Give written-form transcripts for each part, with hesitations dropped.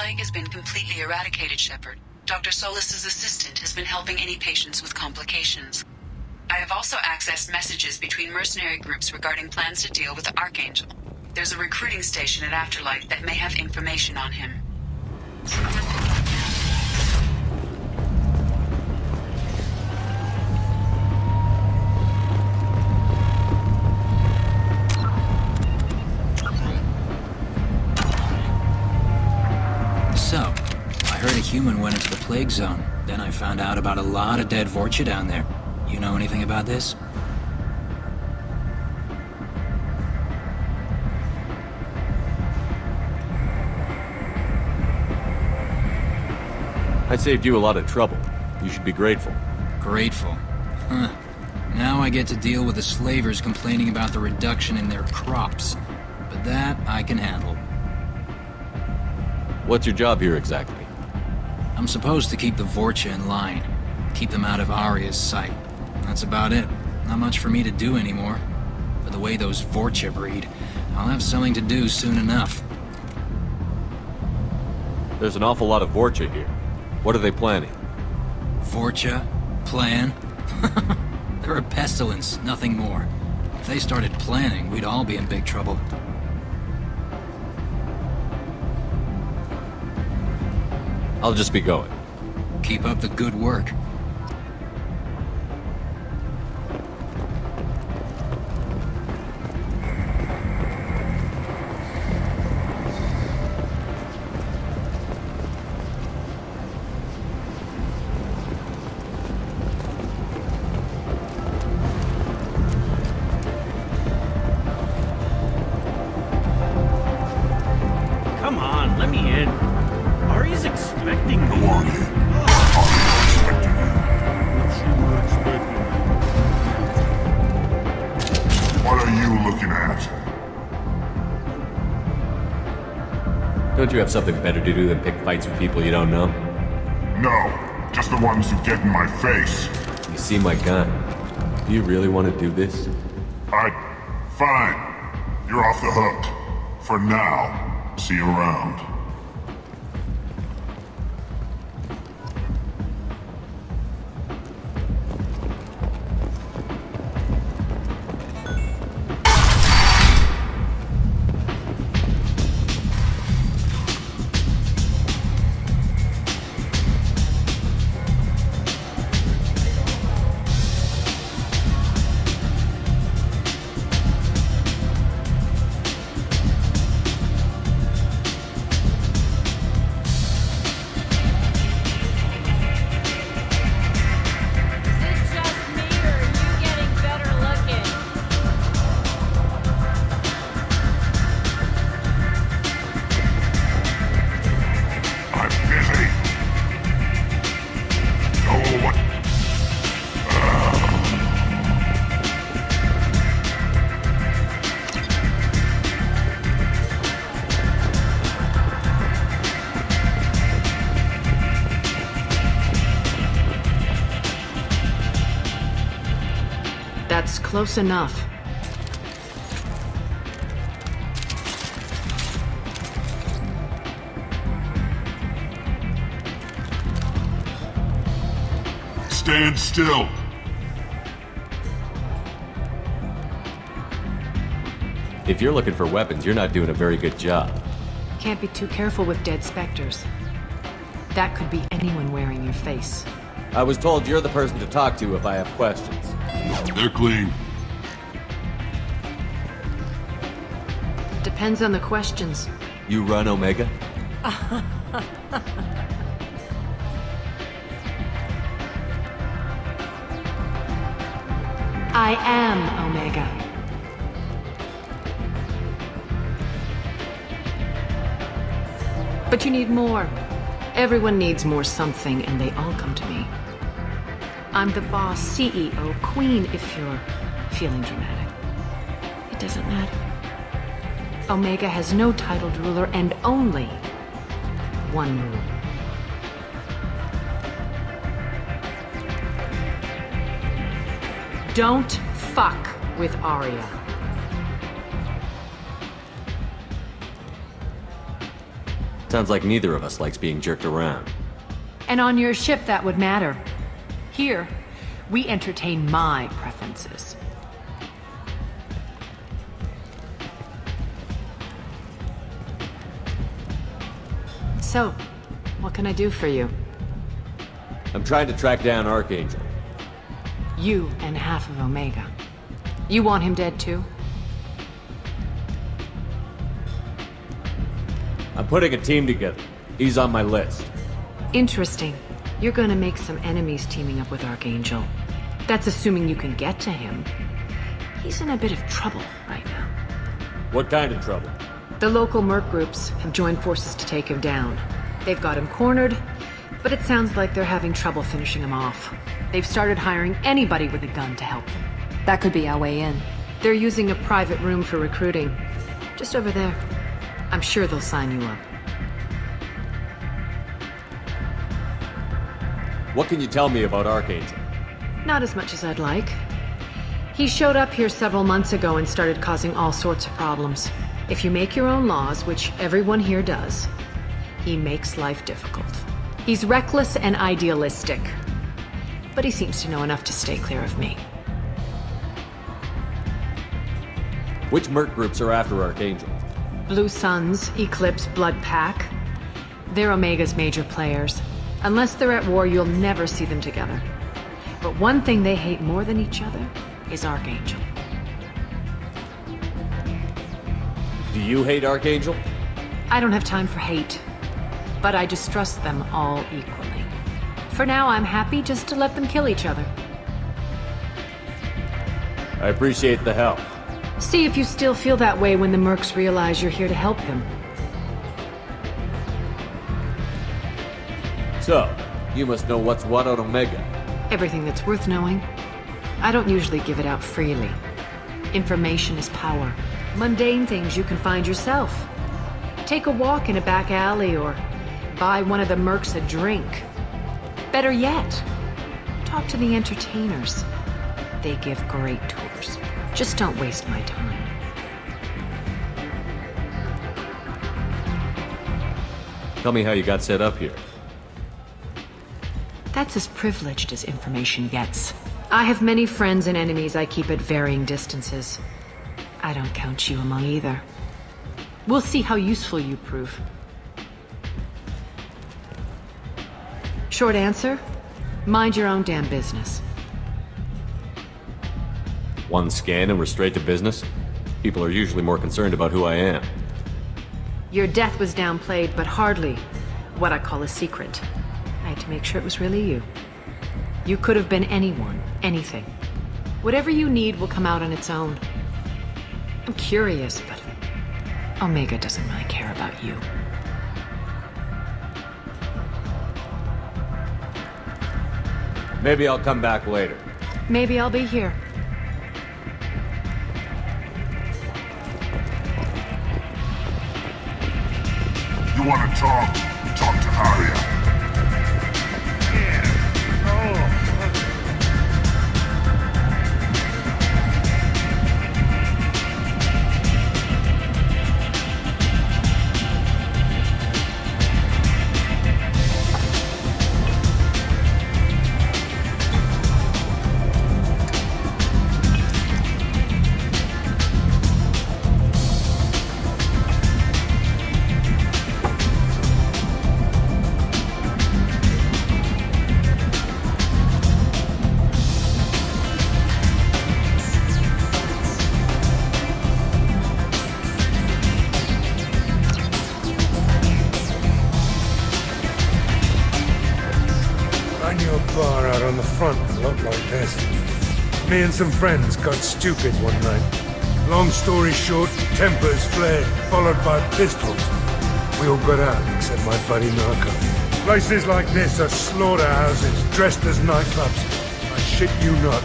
plague has been completely eradicated, Shepard. Dr. Solis's assistant has been helping any patients with complications. I have also accessed messages between mercenary groups regarding plans to deal with the Archangel. There's a recruiting station at Afterlife that may have information on him. So, I heard a human went into the plague zone. Then I found out about a lot of dead Vorcha down there. You know anything about this? I saved you a lot of trouble. You should be grateful. Grateful? Huh. Now I get to deal with the slavers complaining about the reduction in their crops. But that I can handle. What's your job here exactly? I'm supposed to keep the Vorcha in line. Keep them out of Aria's sight. That's about it. Not much for me to do anymore. But the way those Vorcha breed, I'll have something to do soon enough. There's an awful lot of Vorcha here. What are they planning? Vorcha? Plan? They're a pestilence, nothing more. If they started planning, we'd all be in big trouble. I'll just be going. Keep up the good work. Come on, let me in. Aria's expecting me. Go on in. Aria's expecting you. What are you looking at? Don't you have something better to do than pick fights with people you don't know? No, just the ones who get in my face. You see my gun. Do you really want to do this? Fine. You're off the hook. For now. See you around. That's close enough. Stand still. If you're looking for weapons, you're not doing a very good job. Can't be too careful with dead specters. That could be anyone wearing your face. I was told you're the person to talk to if I have questions. They're clean. Depends on the questions. You run Omega? I am Omega. But you need more. Everyone needs more something, and they all come to me. I'm the boss, CEO, queen, if you're feeling dramatic. It doesn't matter. Omega has no titled ruler and only one rule. Don't fuck with Aria. Sounds like neither of us likes being jerked around. And on your ship, that would matter. Here, we entertain my preferences. So, what can I do for you? I'm trying to track down Archangel. You and half of Omega. You want him dead too? I'm putting a team together. He's on my list. Interesting. You're gonna make some enemies teaming up with Archangel. That's assuming you can get to him. He's in a bit of trouble right now. What kind of trouble? The local merc groups have joined forces to take him down. They've got him cornered, but it sounds like they're having trouble finishing him off. They've started hiring anybody with a gun to help them. That could be our way in. They're using a private room for recruiting. Just over there. I'm sure they'll sign you up. What can you tell me about Archangel? Not as much as I'd like. He showed up here several months ago and started causing all sorts of problems. If you make your own laws, which everyone here does, he makes life difficult. He's reckless and idealistic, but he seems to know enough to stay clear of me. Which merc groups are after Archangel? Blue Suns, Eclipse, Blood Pack. They're Omega's major players. Unless they're at war, you'll never see them together. But one thing they hate more than each other is Archangel. Do you hate Archangel? I don't have time for hate, but I distrust them all equally. For now, I'm happy just to let them kill each other. I appreciate the help. See if you still feel that way when the mercs realize you're here to help him. So, you must know what's what on Omega. Everything that's worth knowing. I don't usually give it out freely. Information is power. Mundane things you can find yourself. Take a walk in a back alley or buy one of the mercs a drink. Better yet, talk to the entertainers. They give great tours. Just don't waste my time. Tell me how you got set up here. That's as privileged as information gets. I have many friends and enemies I keep at varying distances. I don't count you among either. We'll see how useful you prove. Short answer, mind your own damn business. One scan and we're straight to business? People are usually more concerned about who I am. Your death was downplayed, but hardly what I call a secret. I had to make sure it was really you. You could have been anyone, anything. Whatever you need will come out on its own. I'm curious, but Omega doesn't really care about you. Maybe I'll come back later. Maybe I'll be here. You want to talk? Talk to Aria. Bar out on the front looked like this. Me and some friends got stupid one night. Long story short, tempers flared, followed by pistols. We all got out, except my buddy Narco. Places like this are slaughterhouses, dressed as nightclubs. I shit you not.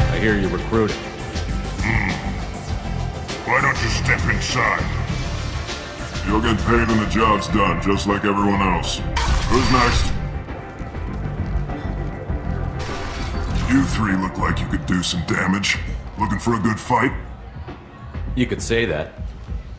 I hear you're recruiting. Why don't you step inside? You'll get paid when the job's done, just like everyone else. Who's next? You three look like you could do some damage. Looking for a good fight? You could say that.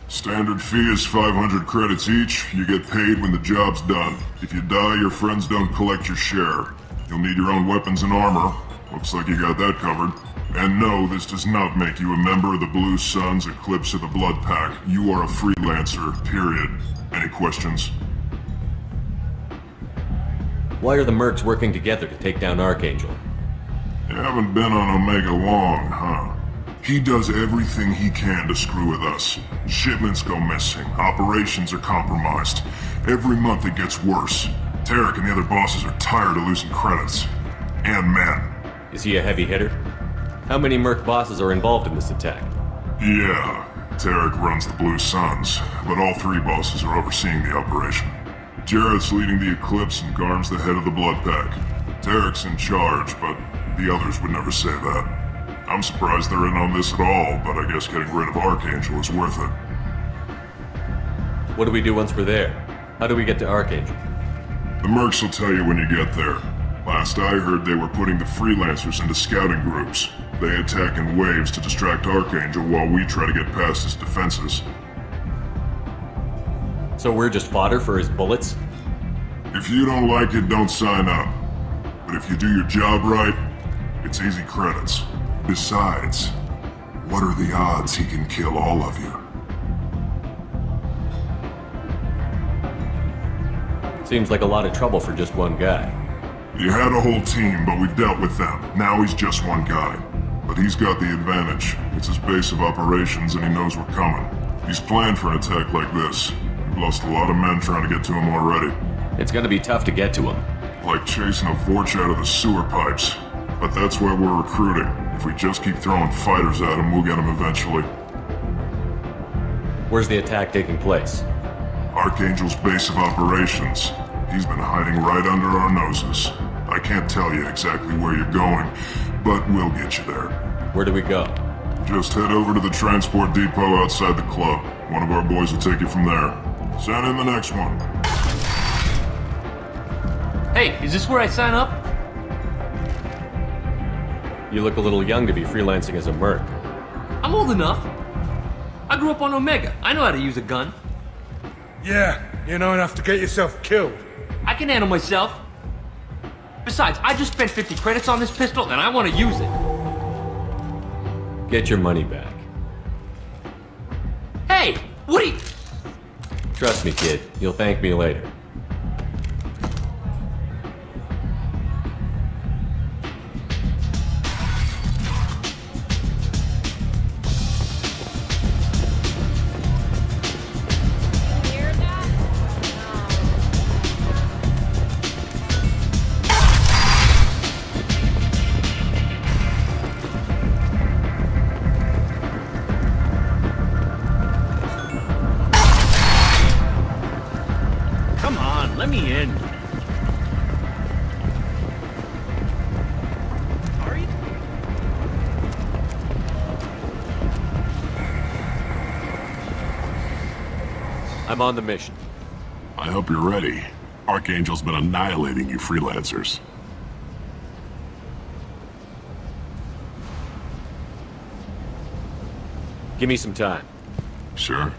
Standard fee is 500 credits each. You get paid when the job's done. If you die, your friends don't collect your share. You'll need your own weapons and armor. Looks like you got that covered. And no, this does not make you a member of the Blue Suns, Eclipse, or the Blood Pack. You are a freelancer, period. Any questions? Why are the mercs working together to take down Archangel? You haven't been on Omega long, huh? He does everything he can to screw with us. Shipments go missing, operations are compromised. Every month it gets worse. Tarek and the other bosses are tired of losing credits. And men. Is he a heavy hitter? How many merc bosses are involved in this attack? Yeah, Tarek runs the Blue Suns, but all three bosses are overseeing the operation. Jarrett's leading the Eclipse and Garm's the head of the Blood Pack. Tarek's in charge, but the others would never say that. I'm surprised they're in on this at all, but I guess getting rid of Archangel is worth it. What do we do once we're there? How do we get to Archangel? The mercs will tell you when you get there. Last I heard, they were putting the freelancers into scouting groups. They attack in waves to distract Archangel while we try to get past his defenses. So we're just fodder for his bullets? If you don't like it, don't sign up. But if you do your job right, it's easy credits. Besides, what are the odds he can kill all of you? Seems like a lot of trouble for just one guy. You had a whole team, but we've dealt with them. Now he's just one guy. But he's got the advantage. It's his base of operations and he knows we're coming. He's planned for an attack like this. We've lost a lot of men trying to get to him already. It's gonna be tough to get to him. Like chasing a Vorch out of the sewer pipes. But that's why we're recruiting. If we just keep throwing fighters at him, we'll get him eventually. Where's the attack taking place? Archangel's base of operations. He's been hiding right under our noses. I can't tell you exactly where you're going, but we'll get you there. Where do we go? Just head over to the transport depot outside the club. One of our boys will take you from there. Send in the next one. Hey, is this where I sign up? You look a little young to be freelancing as a merc. I'm old enough. I grew up on Omega. I know how to use a gun. Yeah, you know enough to get yourself killed. I can handle myself. Besides, I just spent 50 credits on this pistol and I want to use it. Get your money back. Hey, what are you... Trust me, kid. You'll thank me later. Come on, let me in. Are you... I'm on the mission. I hope you're ready. Archangel's been annihilating you freelancers. Give me some time. Sure.